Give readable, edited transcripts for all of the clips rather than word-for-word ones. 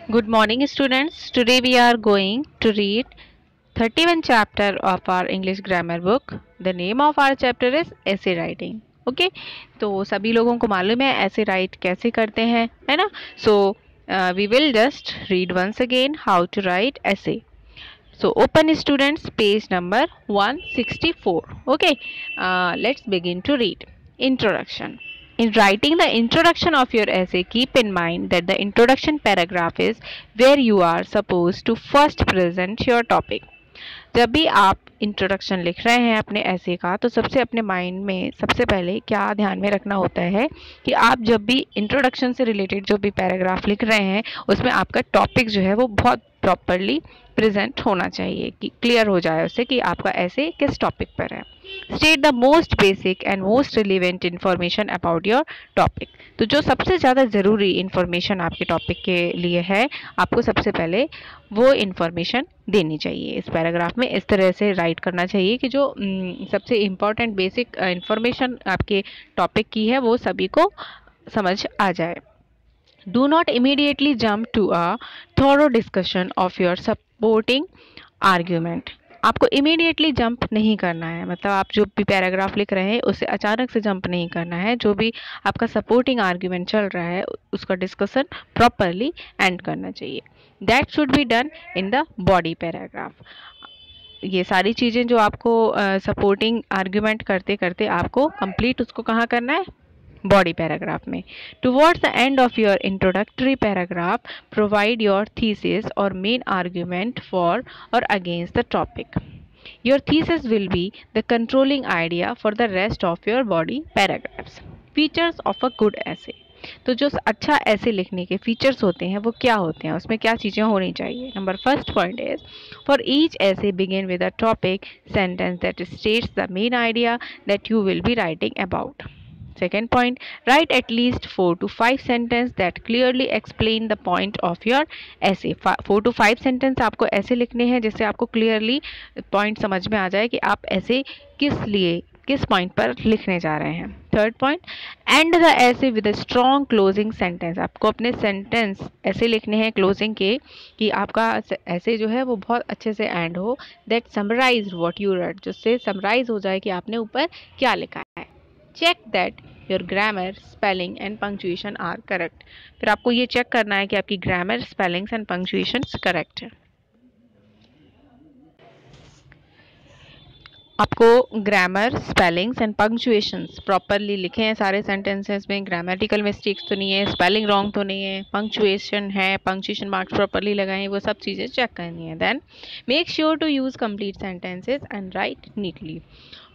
Good morning, students. Today we are going to read 31 chapter of our English grammar book. The name of our chapter is essay writing. Okay, तो सभी लोगों को मालूम है essay write कैसे करते हैं, है ना? So we will just read once again how to write essay. So open students page number 164. Okay, let's begin to read. Introduction. In writing the introduction of your essay, keep in mind that the introduction paragraph is where you are supposed to first present your topic. जब भी आप introduction लिख रहे हैं अपने ऐसे का, तो सबसे अपने माइंड में सबसे पहले क्या ध्यान में रखना होता है कि आप जब भी इंट्रोडक्शन से रिलेटेड जो भी पैराग्राफ लिख रहे हैं उसमें आपका टॉपिक जो है वो बहुत प्रॉपरली प्रेजेंट होना चाहिए, कि क्लियर हो जाए उससे कि आपका ऐसे किस टॉपिक पर है. State the most basic and most relevant information about your topic. तो जो सबसे ज़्यादा ज़रूरी इन्फॉर्मेशन आपके टॉपिक के लिए है, आपको सबसे पहले वो इन्फॉर्मेशन देनी चाहिए. इस पैराग्राफ में इस तरह से राइट करना चाहिए कि जो सबसे इम्पॉर्टेंट बेसिक इन्फॉर्मेशन आपके टॉपिक की है वो सभी को समझ आ जाए. Do not immediately jump to a thorough discussion of your supporting argument. आपको इमीडिएटली जंप नहीं करना है, मतलब आप जो भी पैराग्राफ लिख रहे हैं उससे अचानक से जंप नहीं करना है. जो भी आपका सपोर्टिंग आर्ग्यूमेंट चल रहा है उसका डिस्कशन प्रॉपरली एंड करना चाहिए. That should be done in the body paragraph. ये सारी चीज़ें जो आपको सपोर्टिंग आर्ग्यूमेंट करते करते आपको कंप्लीट उसको कहाँ करना है, बॉडी पैराग्राफ में. Towards the end of your introductory paragraph provide your thesis और मेन आर्ग्यूमेंट फॉर और against the topic. Your thesis will be the controlling idea for the rest of your body paragraphs. Features of a good ऐसे. तो जो अच्छा ऐसे लिखने के features होते हैं वो क्या होते हैं, उसमें क्या चीज़ें होनी चाहिए. Number first point is for each essay begin with a topic sentence that states the main idea that you will be writing about. Second point, write at least 4 to 5 sentences that clearly explain the point of your essay. 4 to 5 sentences आपको ऐसे लिखने हैं जिससे आपको clearly point समझ में आ जाए कि आप ऐसे किस लिए किस पॉइंट पर लिखने जा रहे हैं. थर्ड पॉइंट, एंड द ऐसे with a strong closing sentence. आपको अपने सेंटेंस ऐसे लिखने हैं क्लोजिंग के कि आपका ऐसे जो है वो बहुत अच्छे से एंड हो. That summarise what you read, जिससे समराइज हो जाए कि आपने ऊपर क्या लिखा है. Check that your grammar, spelling and punctuation are correct. फिर आपको ये चेक करना है कि आपकी grammar, spellings and punctuation correct है. आपको grammar, spellings and punctuations properly लिखे हैं सारे सेंटेंसेस में. ग्रामेटिकल मिस्टेक्स तो नहीं है, स्पेलिंग रॉन्ग तो नहीं है, पंक्चुएशन है, पंक्चुएशन मार्क्स प्रॉपरली लगाएं, वो सब चीज़ें चेक करनी है. Then make sure to use complete sentences and write neatly.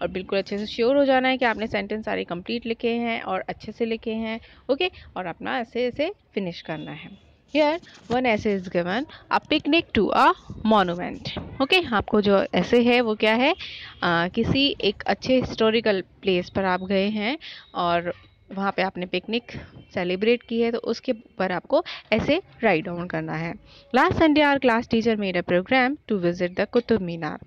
और बिल्कुल अच्छे से श्योर हो जाना है कि आपने सेंटेंस सारे कंप्लीट लिखे हैं और अच्छे से लिखे हैं. ओके, और अपना ऐसे ऐसे फिनिश करना है. Here one essay is given, a picnic to a monument. Okay, आपको जो ऐसे है वो क्या है, किसी एक अच्छे हिस्टोरिकल प्लेस पर आप गए हैं और वहाँ पे आपने पिकनिक सेलिब्रेट की है, तो उसके ऊपर आपको ऐसे राइट डाउन करना है. Last Sunday our class teacher made a programme to visit the Qutub Minar.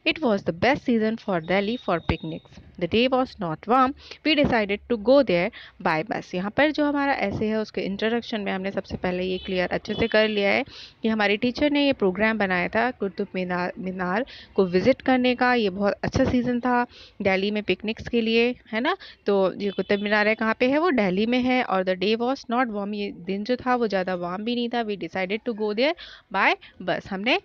It was the best season for Delhi for picnics. The day was not warm. We decided to go there by bus. यहाँ पर जो हमारा ऐसे है उसके introduction में हमने सबसे पहले ये क्लियर अच्छे से कर लिया है कि हमारी टीचर ने ये प्रोग्राम बनाया था कुतुब मीनार को विज़िट करने का. ये बहुत अच्छा सीज़न था दिल्ली में पिकनिक्स के लिए, है ना. तो ये कुतुब मीनार है कहाँ पे है, वो दिल्ली में है. और the day was not warm, ये दिन जो था वो ज़्यादा वार्म भी नहीं था. We decided to go there by bus. हमने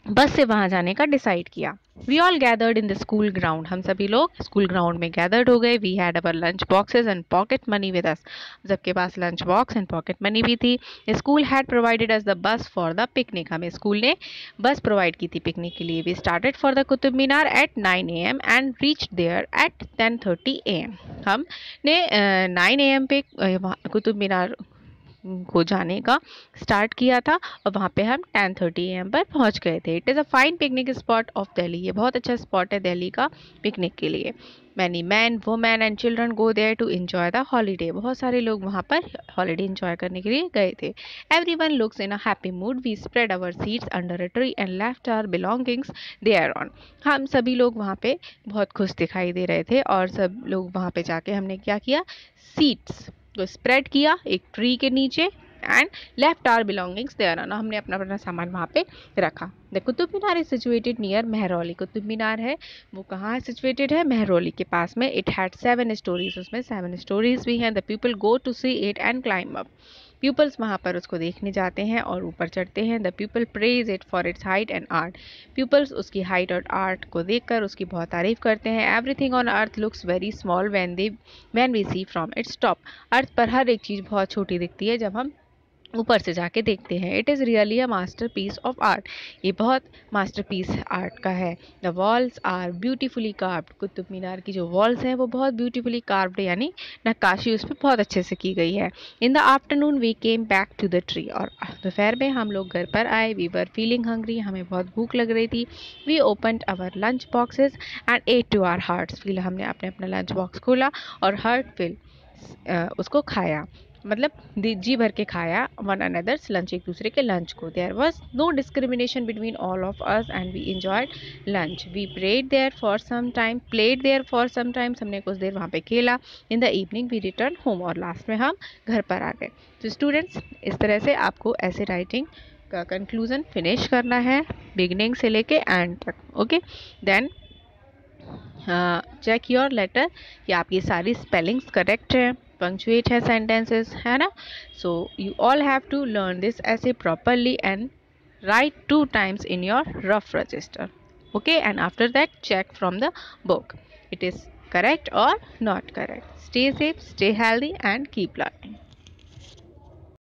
बस से वहाँ जाने का डिसाइड किया. We all gathered in the school ground. हम सभी लोग स्कूल ग्राउंड में गैदर्ड हो गए. We had our lunch boxes and pocket money with us. सबके पास lunch box and pocket money भी थी. School had provided us the bus for the picnic. हमें स्कूल ने बस प्रोवाइड की थी पिकनिक के लिए. We started for the Qutub Minar at 9 AM and reach there at 10:30 AM. हमने 9 AM पे कुतुब मीनार को जाने का स्टार्ट किया था और वहाँ पे हम 10:30 AM पर पहुँच गए थे. It is a fine picnic spot of Delhi. ये बहुत अच्छा स्पॉट है दिल्ली का पिकनिक के लिए. Many man, women and children go there to enjoy the holiday. बहुत सारे लोग वहाँ पर हॉलीडे एंजॉय करने के लिए गए थे. Everyone looks in a happy mood. We spread our seats under a tree and left our belongings there on. हम सभी लोग वहाँ पे बहुत खुश दिखाई दे रहे थे और सब लोग वहाँ पे जाके हमने क्या किया, सीट्स को स्प्रेड किया एक ट्री के नीचे and left our belongings there, ना हमने अपना अपना सामान वहाँ पे रखा। The Qutub Minar is situated near Mehrauli, Qutub Minar है वो कहाँ सिचुएटेड है, महरौली के पास में। इट हैड 7 स्टोरीज, उसमें 7 स्टोरीज भी हैं। The people go to see it and climb up, peoples वहाँ पर उसको देखने जाते हैं और ऊपर चढ़ते हैं। The people praise it for its height and art, peoples उसकी हाइट और आर्ट को देखकर उसकी बहुत तारीफ करते हैं। Everything on earth looks very small when we see from its top, earth पर हर एक चीज़ बहुत छोटी दिखती है जब हम ऊपर से जाके देखते हैं। It is really a masterpiece of art, ये बहुत मास्टर पीस आर्ट का है। The walls are beautifully carved, Qutub Minar की जो वॉल्स हैं वो बहुत ब्यूटीफुली कार्व्ड यानी नक्काशी उस पर बहुत अच्छे से की गई है। In the afternoon we came back to the tree, और दोपहर में हम लोग घर पर आए। वी वर फीलिंग हंग्री, हमें बहुत भूख लग रही थी। We opened our lunch boxes and ate to our hearts feel, हमने अपने अपना लंच बॉक्स खोला और हार्ट फिल उसको खाया, मतलब जी भर के खाया वन अनदर्स लंच, एक दूसरे के लंच को। There was no discrimination between all of us and we enjoyed lunch. We played there for some times, हमने कुछ देर वहाँ पे खेला। In the evening we return home, और लास्ट में हम घर पर आ गए। तो स्टूडेंट्स, इस तरह से आपको ऐसे राइटिंग का कंक्लूजन फिनिश करना है बिगनिंग से लेके एंड तक। Okay, then check your letter कि आपकी सारी स्पेलिंग्स करेक्ट है, पंक्चुएट है सेंटेंसेस, है ना। So you all have to learn this essay properly and write 2 times in your rough register. Okay, and after that check from the book it is correct or not correct. Stay safe, stay healthy and keep learning.